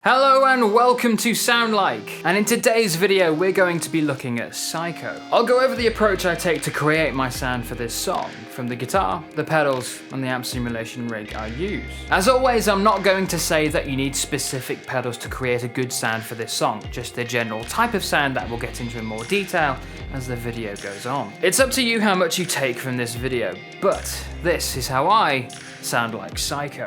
Hello and welcome to Sound Like, and in today's video we're going to be looking at Psycho. I'll go over the approach I take to create my sound for this song, from the guitar, the pedals, and the amp simulation rig I use. As always, I'm not going to say that you need specific pedals to create a good sound for this song, just the general type of sound that we'll get into in more detail as the video goes on. It's up to you how much you take from this video, but this is how I sound like Psycho.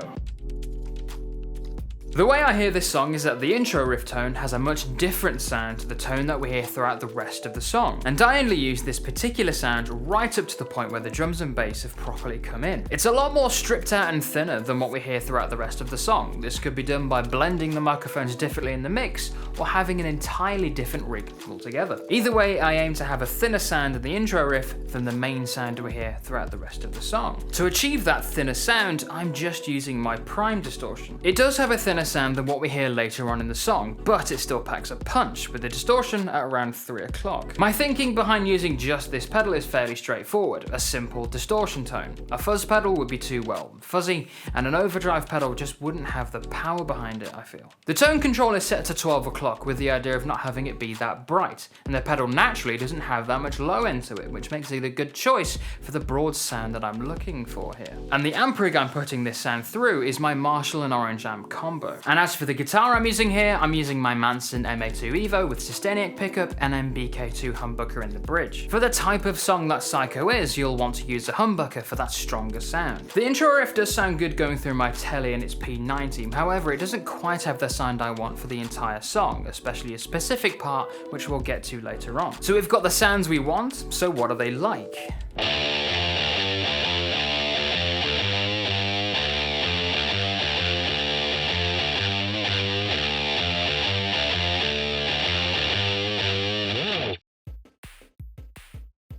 The way I hear this song is that the intro riff tone has a much different sound to the tone that we hear throughout the rest of the song, and I only use this particular sound right up to the point where the drums and bass have properly come in. It's a lot more stripped out and thinner than what we hear throughout the rest of the song. This could be done by blending the microphones differently in the mix, or having an entirely different rig altogether. Either way, I aim to have a thinner sound in the intro riff than the main sound we hear throughout the rest of the song. To achieve that thinner sound, I'm just using my prime distortion. It does have a thinner sound than what we hear later on in the song, but it still packs a punch with the distortion at around 3 o'clock. My thinking behind using just this pedal is fairly straightforward: a simple distortion tone. A fuzz pedal would be too fuzzy, and an overdrive pedal just wouldn't have the power behind it, I feel. The tone control is set to 12 o'clock with the idea of not having it be that bright, and the pedal naturally doesn't have that much low end to it, which makes it a good choice for the broad sound that I'm looking for here. And the amp rig I'm putting this sound through is my Marshall and Orange amp combo. And as for the guitar I'm using here, I'm using my Manson MA2 Evo with Sustainiac pickup and MBK2 humbucker in the bridge. For the type of song that Psycho is, you'll want to use a humbucker for that stronger sound. The intro riff does sound good going through my telly and its P90, however it doesn't quite have the sound I want for the entire song, especially a specific part which we'll get to later on. So we've got the sounds we want, so what are they like?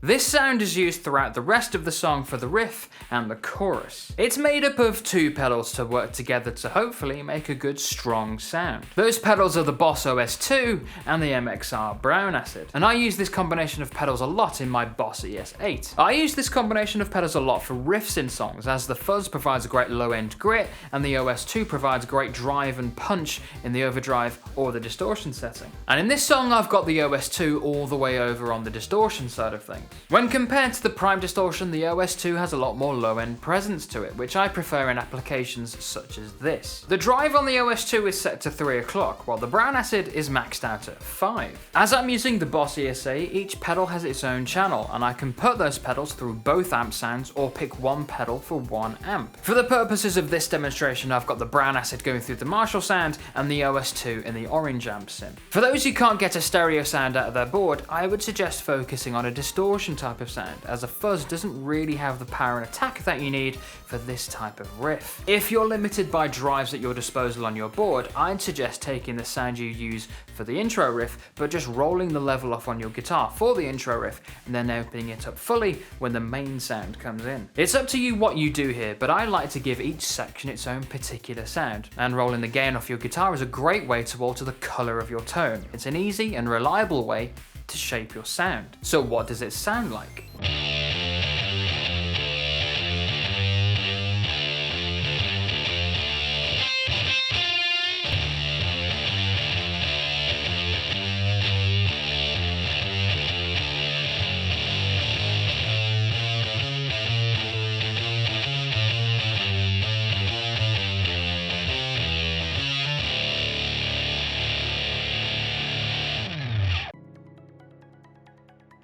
This sound is used throughout the rest of the song for the riff and the chorus. It's made up of 2 pedals to work together to hopefully make a good strong sound. Those pedals are the Boss OS2 and the MXR Brown Acid, and I use this combination of pedals a lot in my Boss ES8. I use this combination of pedals a lot for riffs in songs, as the fuzz provides a great low end grit and the OS2 provides great drive and punch in the overdrive or the distortion setting. And in this song I've got the OS2 all the way over on the distortion side of things. When compared to the prime distortion, the OS2 has a lot more low-end presence to it, which I prefer in applications such as this. The drive on the OS2 is set to 3 o'clock, while the Brown Acid is maxed out at 5. As I'm using the Boss ESA, each pedal has its own channel, and I can put those pedals through both amp sounds or pick one pedal for one amp. For the purposes of this demonstration, I've got the Brown Acid going through the Marshall sound and the OS2 in the Orange amp sim. For those who can't get a stereo sound out of their board, I would suggest focusing on a distortion type of sound, as a fuzz doesn't really have the power and attack that you need for this type of riff. If you're limited by drives at your disposal on your board, I'd suggest taking the sound you use for the intro riff, but just rolling the level off on your guitar for the intro riff, and then opening it up fully when the main sound comes in. It's up to you what you do here, but I like to give each section its own particular sound, and rolling the gain off your guitar is a great way to alter the color of your tone. It's an easy and reliable way to shape your sound. So what does it sound like?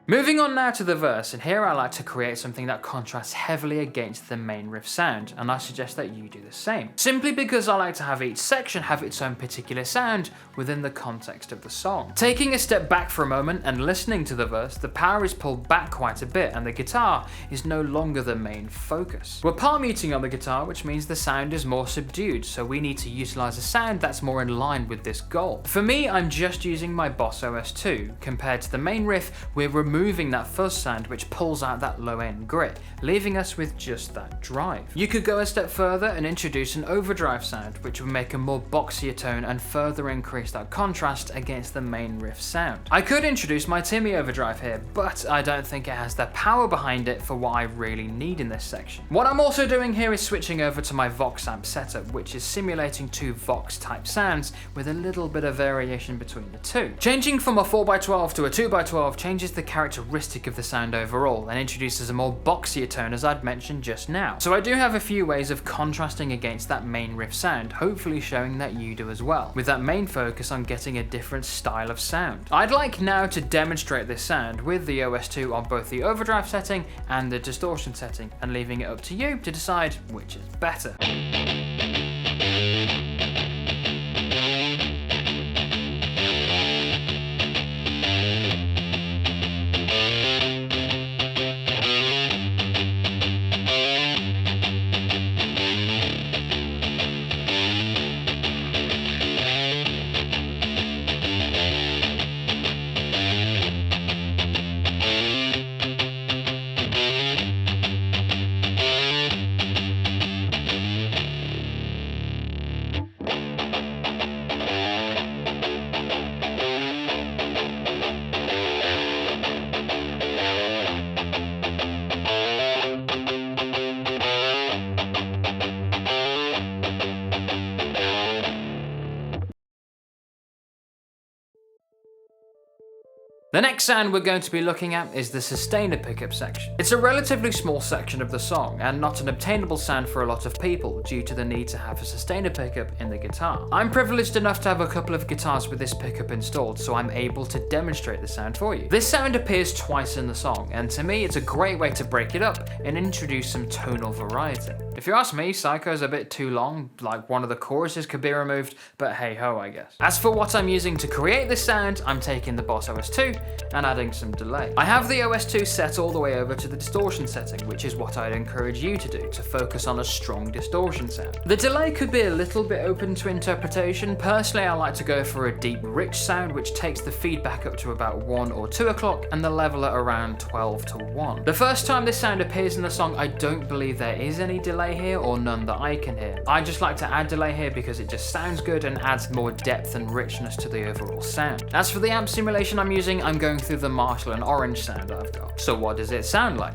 Moving on now to the verse, and here I like to create something that contrasts heavily against the main riff sound, and I suggest that you do the same. Simply because I like to have each section have its own particular sound within the context of the song. Taking a step back for a moment and listening to the verse, the power is pulled back quite a bit and the guitar is no longer the main focus. We're palm muting on the guitar, which means the sound is more subdued, so we need to utilize a sound that's more in line with this goal. For me, I'm just using my Boss OS2. Compared to the main riff, we're removing removing that fuzz sound which pulls out that low end grit, leaving us with just that drive. You could go a step further and introduce an overdrive sound which would make a more boxier tone and further increase that contrast against the main riff sound. I could introduce my Timmy overdrive here, but I don't think it has the power behind it for what I really need in this section. What I'm also doing here is switching over to my Vox amp setup, which is simulating two Vox type sounds with a little bit of variation between the two. Changing from a 4x12 to a 2x12 changes the characteristic of the sound overall and introduces a more boxier tone, as I'd mentioned just now. So I do have a few ways of contrasting against that main riff sound, hopefully showing that you do as well, with that main focus on getting a different style of sound. I'd like now to demonstrate this sound with the OS2 on both the overdrive setting and the distortion setting, and leaving it up to you to decide which is better. The next sound we're going to be looking at is the sustainer pickup section. It's a relatively small section of the song and not an obtainable sound for a lot of people due to the need to have a sustainer pickup in the guitar. I'm privileged enough to have a couple of guitars with this pickup installed, so I'm able to demonstrate the sound for you. This sound appears twice in the song, and to me it's a great way to break it up and introduce some tonal variety. If you ask me, Psycho's a bit too long, like one of the choruses could be removed, but hey ho I guess. As for what I'm using to create this sound, I'm taking the Boss OS2 and adding some delay. I have the OS2 set all the way over to the distortion setting, which is what I'd encourage you to do to focus on a strong distortion sound. The delay could be a little bit open to interpretation. Personally, I like to go for a deep, rich sound which takes the feedback up to about 1 or 2 o'clock and the level at around 12 to 1. The first time this sound appears in the song, I don't believe there is any delay here, or none that I can hear. I just like to add delay here because it just sounds good and adds more depth and richness to the overall sound. As for the amp simulation I'm using, I'm going through the Marshall and Orange sound that I've got. So what does it sound like?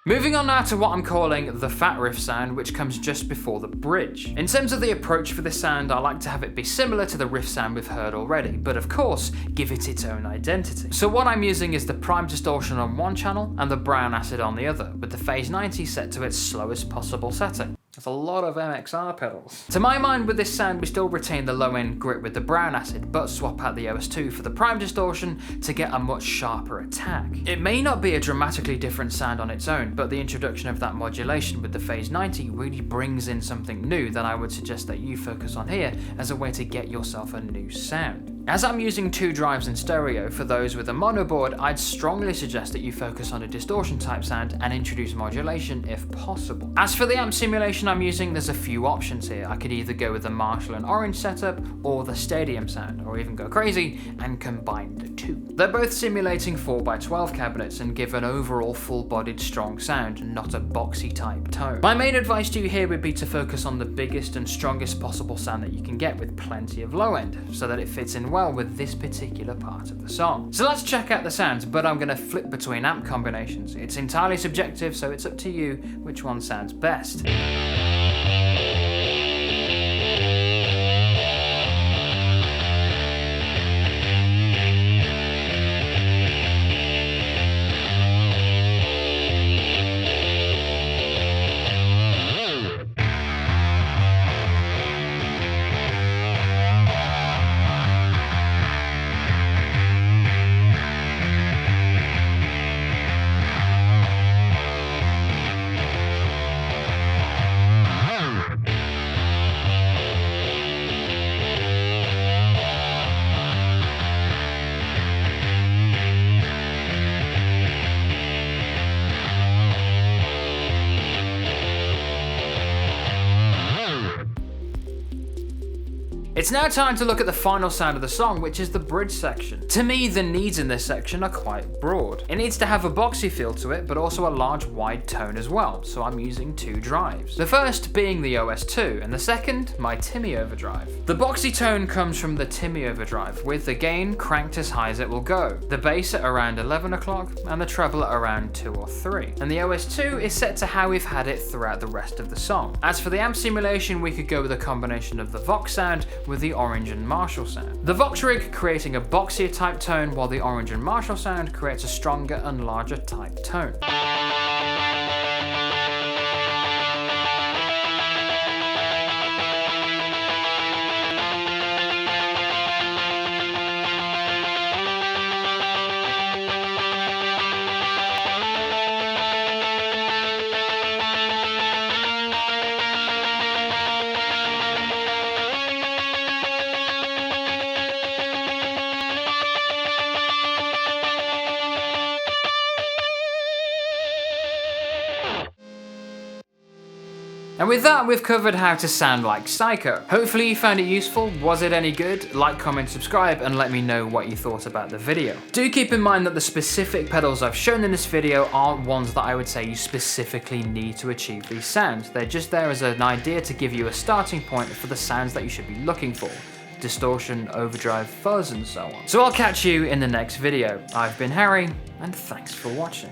Moving on now to what I'm calling the fat riff sound, which comes just before the bridge. In terms of the approach for this sound, I like to have it be similar to the riff sound we've heard already, but of course, give it its own identity. So what I'm using is the prime distortion on one channel and the brown acid on the other, with the phase 90 set to its slowest possible setting. That's a lot of MXR pedals. To my mind, with this sound, we still retain the low end grit with the brown acid, but swap out the OS2 for the prime distortion to get a much sharper attack. It may not be a dramatically different sound on its own, but the introduction of that modulation with the phase 90 really brings in something new that I would suggest that you focus on here as a way to get yourself a new sound. As I'm using 2 drives in stereo, for those with a mono board, I'd strongly suggest that you focus on a distortion type sound and introduce modulation if possible. As for the amp simulation I'm using, there's a few options here. I could either go with the Marshall and Orange setup or the Stadium sound, or even go crazy and combine the two. They're both simulating 4x12 cabinets and give an overall full-bodied strong sound, not a boxy type tone. My main advice to you here would be to focus on the biggest and strongest possible sound that you can get with plenty of low end, so that it fits in well with this particular part of the song. So let's check out the sounds, but I'm going to flip between amp combinations. It's entirely subjective, so it's up to you which one sounds best. It's now time to look at the final sound of the song, which is the bridge section. To me, the needs in this section are quite broad. It needs to have a boxy feel to it, but also a large wide tone as well, so I'm using 2 drives. The first being the OS2, and the second, my Timmy overdrive. The boxy tone comes from the Timmy overdrive, with the gain cranked as high as it will go, the bass at around 11 o'clock, and the treble at around 2 or 3. And the OS2 is set to how we've had it throughout the rest of the song. As for the amp simulation, we could go with a combination of the Vox sound with the Orange and Marshall sound. The Vox rig creating a boxier type tone, while the Orange and Marshall sound creates a stronger and larger type tone. And with that, we've covered how to sound like Psycho. Hopefully you found it useful. Was it any good? Like, comment, subscribe, and let me know what you thought about the video. Do keep in mind that the specific pedals I've shown in this video aren't ones that I would say you specifically need to achieve these sounds. They're just there as an idea to give you a starting point for the sounds that you should be looking for. Distortion, overdrive, fuzz, and so on. So I'll catch you in the next video. I've been Harry, and thanks for watching.